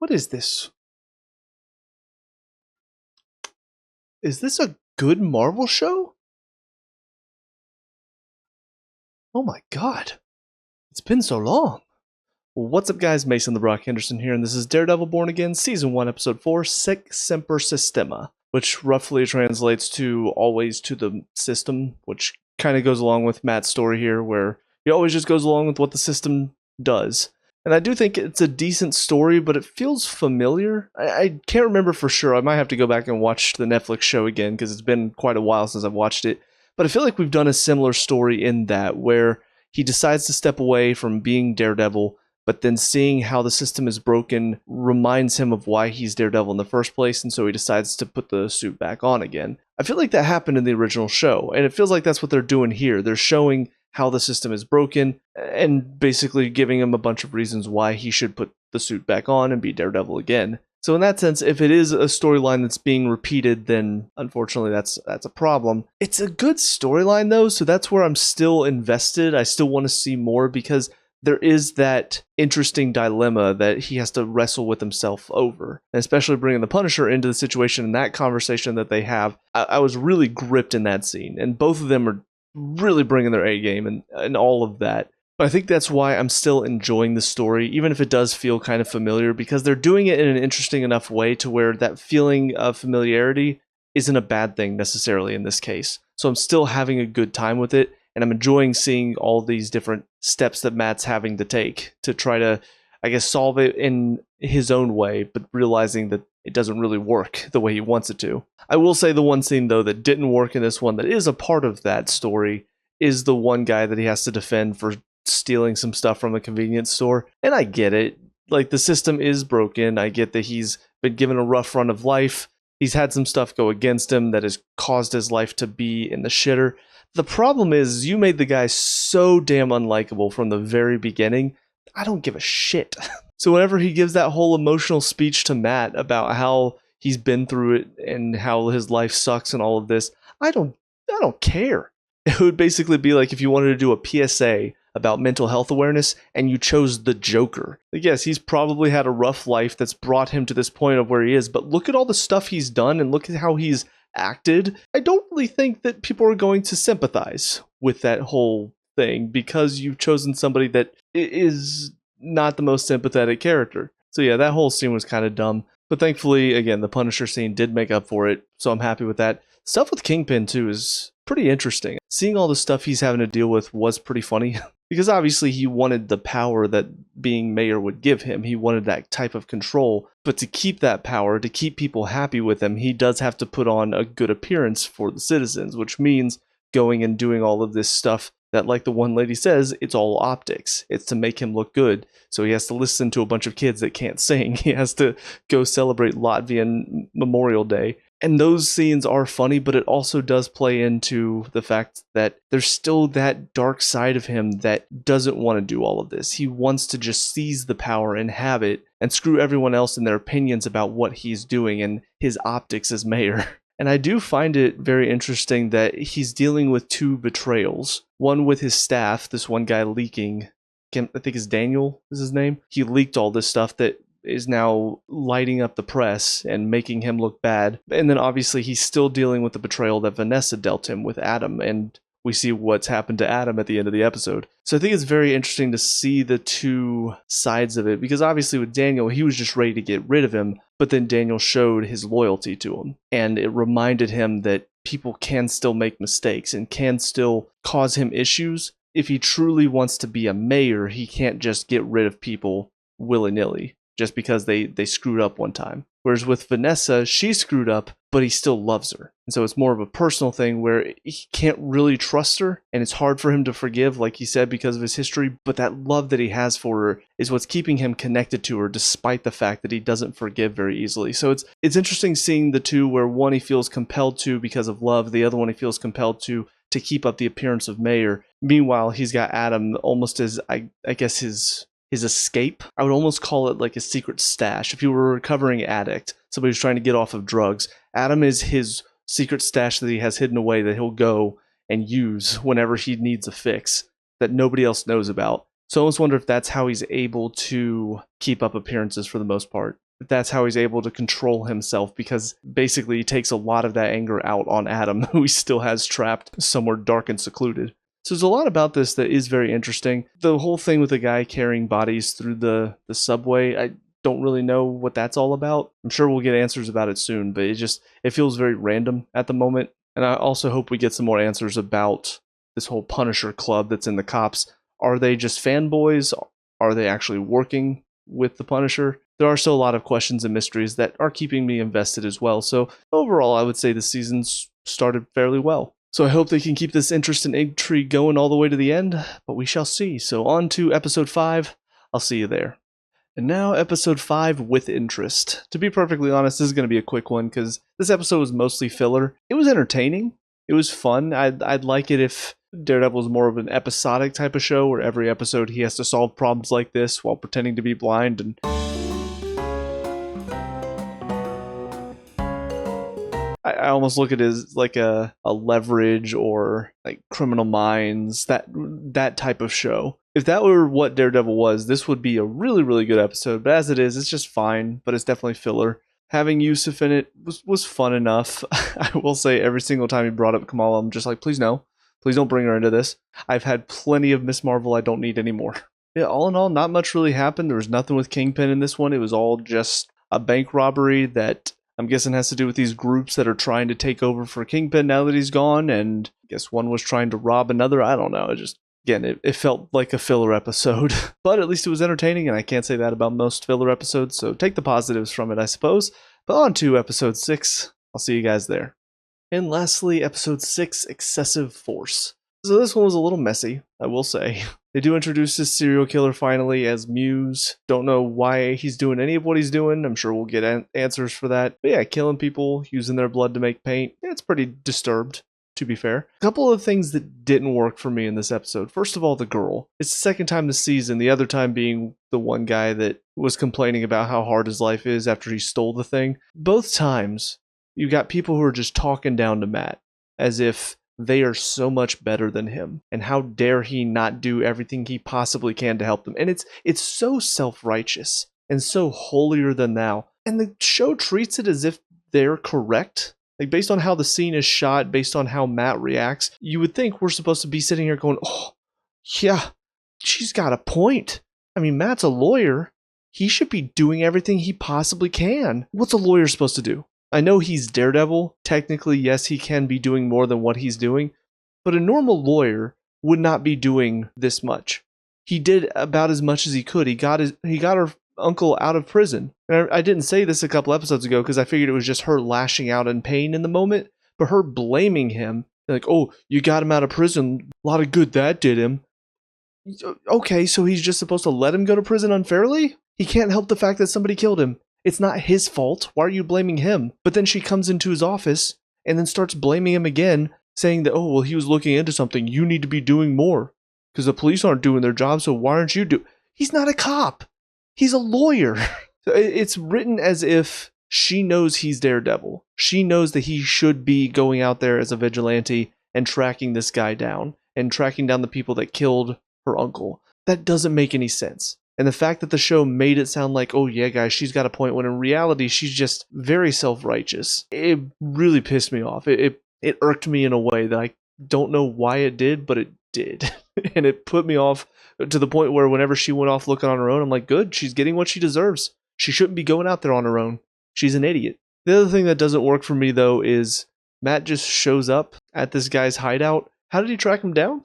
What is this? Is this a good Marvel show? Oh my god. It's been so long. What's up, guys? Mason the Brock Henderson here, and this is Daredevil Born Again, Season 1, Episode 4, Sic Semper Systema, which roughly translates to always to the system, which kind of goes along with Matt's story here, where he always just goes along with what the system does. And I do think it's a decent story, but it feels familiar. I can't remember for sure. I might have to go back and watch the Netflix show again, because it's been quite a while since I've watched it. But I feel like we've done a similar story in that, where he decides to step away from being Daredevil, but then seeing how the system is broken reminds him of why he's Daredevil in the first place, and so he decides to put the suit back on again. I feel like that happened in the original show, and it feels like that's what they're doing here. They're showing how the system is broken, and basically giving him a bunch of reasons why he should put the suit back on and be Daredevil again. So in that sense, if it is a storyline that's being repeated, then unfortunately that's a problem. It's a good storyline though, so that's where I'm still invested. I still want to see more, because there is that interesting dilemma that he has to wrestle with himself over. And especially bringing the Punisher into the situation and that conversation that they have, I was really gripped in that scene. And both of them are really bringing their A game and all of that. But I think that's why I'm still enjoying the story, even if it does feel kind of familiar, because they're doing it in an interesting enough way to where that feeling of familiarity isn't a bad thing necessarily in this case. So I'm still having a good time with it, and I'm enjoying seeing all these different steps that Matt's having to take to try to, I guess, solve it in his own way, but realizing that it doesn't really work the way he wants it to. I will say the one scene, though, that didn't work in this one, that is a part of that story, is the one guy that he has to defend for stealing some stuff from a convenience store. And I get it. Like, the system is broken. I get that he's been given a rough run of life. He's had some stuff go against him that has caused his life to be in the shitter. The problem is, you made the guy so damn unlikable from the very beginning. I don't give a shit. So whenever he gives that whole emotional speech to Matt about how he's been through it and how his life sucks and all of this, I don't care. It would basically be like if you wanted to do a PSA about mental health awareness and you chose the Joker. Like, yes, he's probably had a rough life that's brought him to this point of where he is, but look at all the stuff he's done and look at how he's acted. I don't really think that people are going to sympathize with that whole thing because you've chosen somebody that is not the most sympathetic character. So yeah, that whole scene was kind of dumb. But thankfully, again, the Punisher scene did make up for it, so I'm happy with that. Stuff with Kingpin, too, is pretty interesting. Seeing all the stuff he's having to deal with was pretty funny. Because obviously he wanted the power that being mayor would give him. He wanted that type of control. But to keep that power, to keep people happy with him, he does have to put on a good appearance for the citizens, which means going and doing all of this stuff that, like the one lady says, it's all optics. It's to make him look good. So he has to listen to a bunch of kids that can't sing. He has to go celebrate Latvian Memorial Day. And those scenes are funny, but it also does play into the fact that there's still that dark side of him that doesn't want to do all of this. He wants to just seize the power and have it and screw everyone else in their opinions about what he's doing and his optics as mayor. And I do find it very interesting that he's dealing with two betrayals. One with his staff, this one guy leaking, I think is Daniel is his name. He leaked all this stuff that is now lighting up the press and making him look bad. And then obviously he's still dealing with the betrayal that Vanessa dealt him with Adam, and we see what's happened to Adam at the end of the episode. So I think it's very interesting to see the two sides of it, because obviously with Daniel, he was just ready to get rid of him, but then Daniel showed his loyalty to him, and it reminded him that people can still make mistakes and can still cause him issues. If he truly wants to be a mayor, he can't just get rid of people willy-nilly just because they screwed up one time. Whereas with Vanessa, she screwed up, but he still loves her. And so it's more of a personal thing where he can't really trust her, and it's hard for him to forgive, like he said, because of his history, but that love that he has for her is what's keeping him connected to her, despite the fact that he doesn't forgive very easily. So it's interesting seeing the two, where one he feels compelled to because of love, the other one he feels compelled to keep up the appearance of mayor. Meanwhile, he's got Adam almost as, I guess, his escape. I would almost call it like a secret stash. If you were a recovering addict, somebody who's trying to get off of drugs, Adam is his secret stash that he has hidden away that he'll go and use whenever he needs a fix that nobody else knows about. So I almost wonder if that's how he's able to keep up appearances for the most part. that's how he's able to control himself, because basically he takes a lot of that anger out on Adam, who he still has trapped somewhere dark and secluded. So there's a lot about this that is very interesting. The whole thing with the guy carrying bodies through the subway, I don't really know what that's all about. I'm sure we'll get answers about it soon, but it feels very random at the moment. And I also hope we get some more answers about this whole Punisher club that's in the cops. Are they just fanboys? Are they actually working with the Punisher? There are still a lot of questions and mysteries that are keeping me invested as well. So overall, I would say the season's started fairly well. So I hope they can keep this interest and intrigue going all the way to the end, but we shall see. So on to episode 5. I'll see you there. And now episode 5, With Interest. To be perfectly honest, this is going to be a quick one because this episode was mostly filler. It was entertaining. It was fun. I'd like it if Daredevil was more of an episodic type of show where every episode he has to solve problems like this while pretending to be blind. And I almost look at it as like a Leverage or like Criminal Minds, that type of show. If that were what Daredevil was, this would be a really, really good episode. But as it is, it's just fine, but it's definitely filler. Having Yusuf in it was fun enough. I will say every single time he brought up Kamala, I'm just like, please no. Please don't bring her into this. I've had plenty of Miss Marvel. I don't need any more. Yeah, all in all, not much really happened. There was nothing with Kingpin in this one. It was all just a bank robbery that I'm guessing has to do with these groups that are trying to take over for Kingpin now that he's gone. And I guess one was trying to rob another. I don't know. Again, it felt like a filler episode, but at least it was entertaining, and I can't say that about most filler episodes, so take the positives from it, I suppose. But on to episode 6. I'll see you guys there. And lastly, episode 6, Excessive Force. So this one was a little messy, I will say. They do introduce this serial killer finally as Muse. Don't know why he's doing any of what he's doing. I'm sure we'll get answers for that. But yeah, killing people, using their blood to make paint. Yeah, it's pretty disturbed, to be fair. A couple of things that didn't work for me in this episode. First of all, the girl. It's the second time this season, the other time being the one guy that was complaining about how hard his life is after he stole the thing. Both times, you got people who are just talking down to Matt as if they are so much better than him, and how dare he not do everything he possibly can to help them. And it's so self-righteous and so holier than thou. And the show treats it as if they're correct. Like, based on how the scene is shot, based on how Matt reacts, you would think we're supposed to be sitting here going, oh, yeah, she's got a point. I mean, Matt's a lawyer. He should be doing everything he possibly can. What's a lawyer supposed to do? I know he's Daredevil. Technically, yes, he can be doing more than what he's doing. But a normal lawyer would not be doing this much. He did about as much as he could. He got her uncle out of prison. And I didn't say this a couple episodes ago because I figured it was just her lashing out in pain in the moment. But her blaming him, like, oh, you got him out of prison. A lot of good that did him. Okay, so he's just supposed to let him go to prison unfairly? He can't help the fact that somebody killed him. It's not his fault. Why are you blaming him? But then she comes into his office and then starts blaming him again, saying that, oh, well, he was looking into something. You need to be doing more because the police aren't doing their job, so why aren't you doing? He's not a cop. He's a lawyer. It's written as if she knows he's Daredevil. She knows that he should be going out there as a vigilante and tracking this guy down and tracking down the people that killed her uncle. That doesn't make any sense. And the fact that the show made it sound like, oh yeah, guys, she's got a point, when in reality, she's just very self-righteous. It really pissed me off. It irked me in a way that I don't know why it did, but it did. And it put me off to the point where whenever she went off looking on her own, I'm like, good, she's getting what she deserves. She shouldn't be going out there on her own. She's an idiot. The other thing that doesn't work for me, though, is Matt just shows up at this guy's hideout. How did he track him down?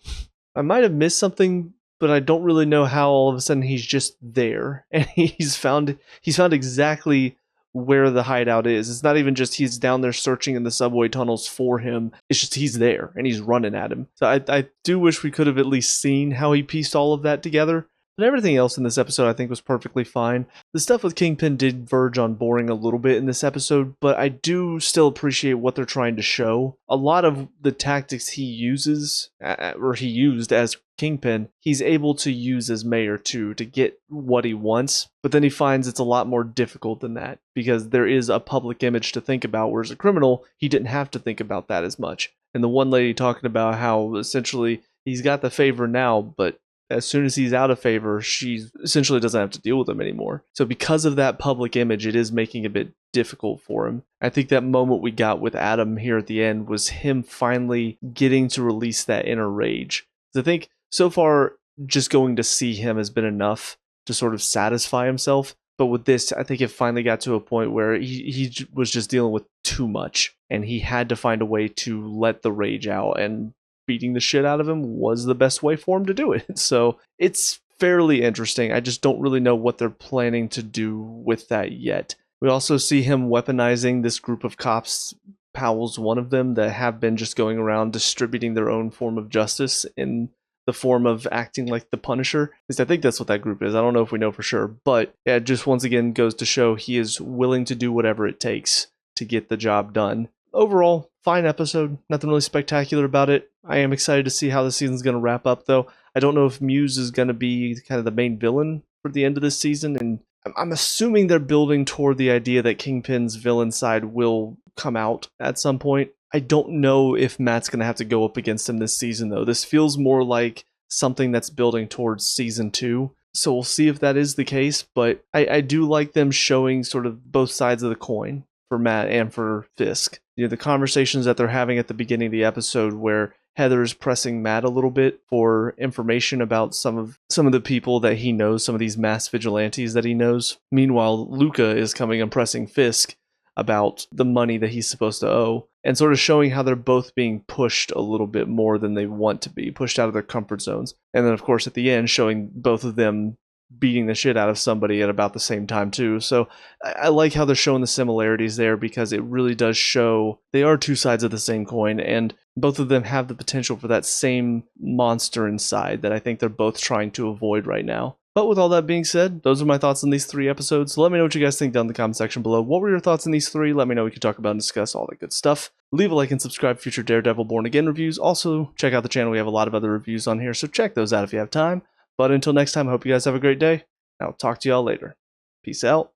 I might have missed something, but I don't really know how all of a sudden he's just there. And he's found exactly where the hideout is. It's not even just he's down there searching in the subway tunnels for him. It's just he's there and he's running at him. So I do wish we could have at least seen how he pieced all of that together. But everything else in this episode I think was perfectly fine. The stuff with Kingpin did verge on boring a little bit in this episode, but I do still appreciate what they're trying to show. A lot of the tactics he uses, or he used as Kingpin, he's able to use as mayor too to get what he wants, but then he finds it's a lot more difficult than that because there is a public image to think about, whereas a criminal, he didn't have to think about that as much. And the one lady talking about how essentially he's got the favor now, but as soon as he's out of favor, she essentially doesn't have to deal with him anymore. So because of that public image, it is making it a bit difficult for him. I think that moment we got with Adam here at the end was him finally getting to release that inner rage. I think so far, just going to see him has been enough to sort of satisfy himself. But with this, I think it finally got to a point where he was just dealing with too much, and he had to find a way to let the rage out, and beating the shit out of him was the best way for him to do it. So it's fairly interesting. I just don't really know what they're planning to do with that yet. We also see him weaponizing this group of cops. Powell's one of them, that have been just going around distributing their own form of justice in the form of acting like the Punisher. At least I think that's what that group is. I don't know if we know for sure, but yeah, it just once again goes to show he is willing to do whatever it takes to get the job done. Overall, fine episode. Nothing really spectacular about it. I am excited to see how the season's going to wrap up, though. I don't know if Muse is going to be kind of the main villain for the end of this season, and I'm assuming they're building toward the idea that Kingpin's villain side will come out at some point. I don't know if Matt's going to have to go up against him this season, though. This feels more like something that's building towards season 2. So we'll see if that is the case, but I do like them showing sort of both sides of the coin for Matt and for Fisk. You know, the conversations that they're having at the beginning of the episode where Heather is pressing Matt a little bit for information about some of the people that he knows, some of these mass vigilantes that he knows. Meanwhile, Luca is coming and pressing Fisk about the money that he's supposed to owe, and sort of showing how they're both being pushed a little bit more than they want to be, pushed out of their comfort zones. And then, of course, at the end, showing both of them beating the shit out of somebody at about the same time, too. So I like how they're showing the similarities there, because it really does show they are two sides of the same coin, and both of them have the potential for that same monster inside that I think they're both trying to avoid right now. But with all that being said, those are my thoughts on these 3 episodes. Let me know what you guys think down in the comment section below. What were your thoughts on these 3? Let me know. We can talk about and discuss all that good stuff. Leave a like and subscribe for future Daredevil Born Again reviews. Also, check out the channel. We have a lot of other reviews on here, so check those out if you have time. But until next time, I hope you guys have a great day. I'll talk to y'all later. Peace out.